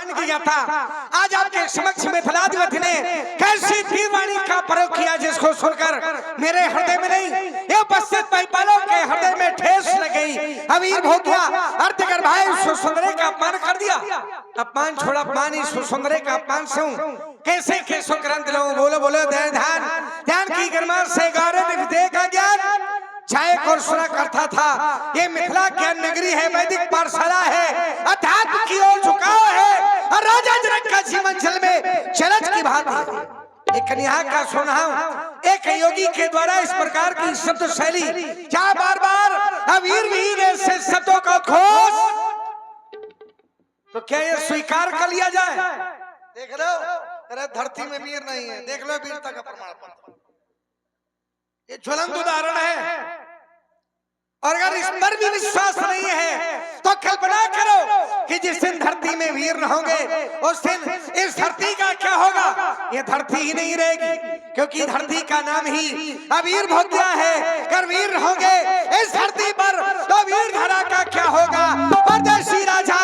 भान किया था। आज आपके समक्ष मिथिलाधिपति ने कैसी तीरवाणी का प्रयोग किया जिसको सुनकर मेरे हृदय में नहीं, ये उपस्थित महिपालों के हृदय में ठेस लग गई। अबीर भोगिया अर्धकर भाई सुसुंदरे का अपमान कर दिया। अपमान छोड़ा, अपमान ही सुसुंदरे का अपमान से कैसे केसो ग्रंथ लो। बोलो बोलो ध्यान ध्यान की गर्मा से गौरव का ज्ञान छाए और सुना करता था। ये मिथिला ज्ञान नगरी है, वैदिक पाठशाला है, अध्यात्म की ओर झुकाव है और राजा जनक का जीवन जल में चरच की भांति। एक कन्या का सुनाऊं, एक योगी के द्वारा इस प्रकार की शब्द शैली क्या बार बार अबीर वीर ऐसे शब्दों का घोष, तो क्या ये स्वीकार कर लिया जाए? देख लो, अरे धरती में वीर नहीं है, देख लो वीरता का प्रमाण पत्र, ये ज्वलंत उदाहरण है। और अगर इस पर भी विश्वास नहीं है तो कल्पना करो कि जिस दिन धरती में वीर न होंगे उस दिन इस धरती का क्या होगा। ये धरती ही नहीं रहेगी, क्योंकि धरती का नाम ही अबीर भोगिया है। अगर वीर होंगे इस धरती पर तो वीर धरा का क्या होगा। परदेशी राजा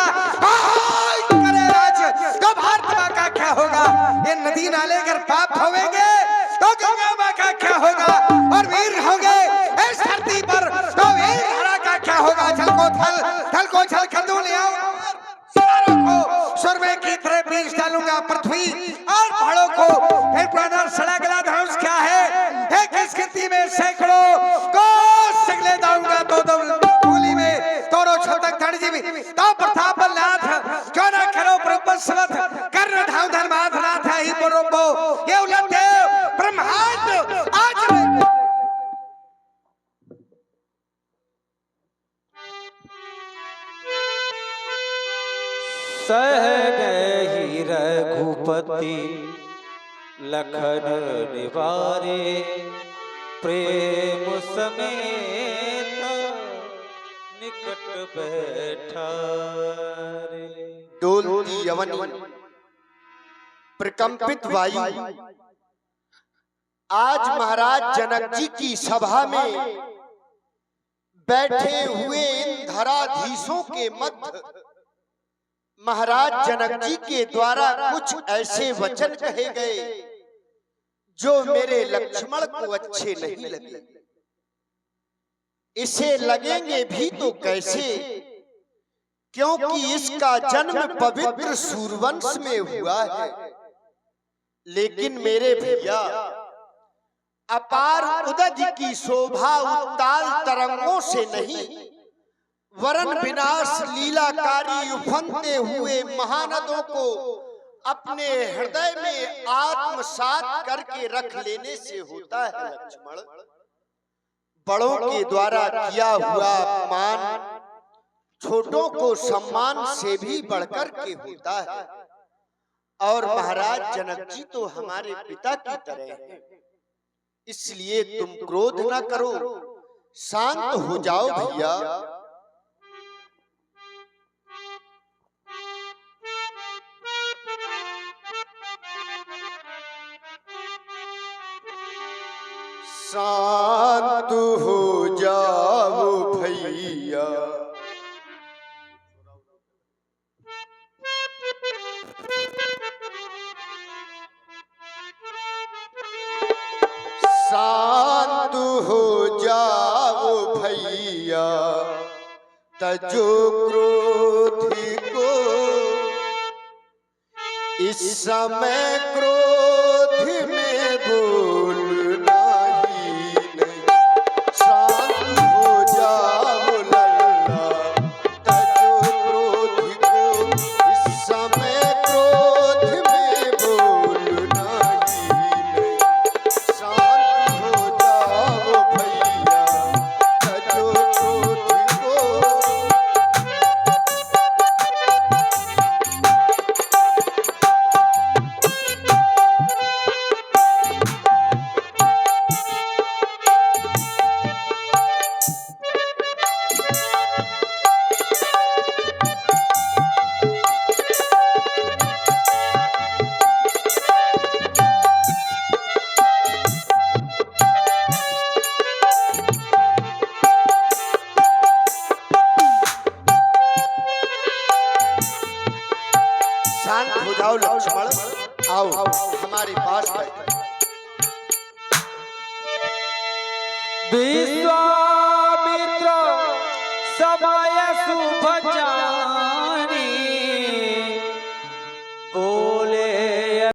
करे राज तो भारत माँ का क्या होगा। ये नदी नाले अगर पाप होंगे तो गंगा माँ का क्या होगा। और वीर होंगे इस धरती पर तो वीर धरा का क्या होगा। जल को थल को छल कर दूं, ले आओ सारों को सुरमे की तरह बीच डालूंगा पृथ्वी और पहाड़ों को। फिर पुराना सड़ा गला धनुष क्या है, एक इस गिनती में सैकड़ों को सगले दाऊंगा। तो गोली में तोरो छतक धन जीवी तो प्रताप नाथ क्यों ना करो प्रपस्वत कर्ण धाम धर्माथ नाथ ही बरोबो। ये उलटे ब्रह्मांड आज सहगहि रघुपति लखन निवारे प्रेम समेत निकट बैठा रे। डोलती यवनी प्रकंपित वायु आज महाराज जनक जी की सभा में बैठे हुए इन धराधीशों के मध्य महाराज जनक जी के द्वारा कुछ ऐसे वचन कहे गए जो मेरे लक्ष्मण को अच्छे नहीं लगे। इसे लगेंगे भी तो कैसे, क्योंकि इसका जन्म पवित्र सूर्यवंश में हुआ है। लेकिन मेरे भैया अपार उदज की शोभा उत्ताल तरंगों से नहीं, वरन विनाश लीलाकारी उफनते हुए महानदों को अपने हृदय में आत्मसात करके रख लेने से होता है। लक्ष्मण, बड़ों के द्वारा किया हुआ अपमान छोटों को सम्मान से भी बढ़कर के होता है। और महाराज जनक जी तो हमारे पिता की तरह हैं, इसलिए तुम क्रोध न करो, शांत हो जाओ भैया। शांत हो जाओ भैया, शांत हो जाओ भैया, तजो क्रोधी को इस समय क्रोध में बोलना ही नहीं। शांत हो जाओ लल्ला, तजो क्रोधी को इस समय क्रोध में बोलना ही नहीं। शांत हो जाओ भैया, तजो क्रोधी को शांत हो जाओ लक्ष्मण, आओ हमारे पास बैठो। विश्वास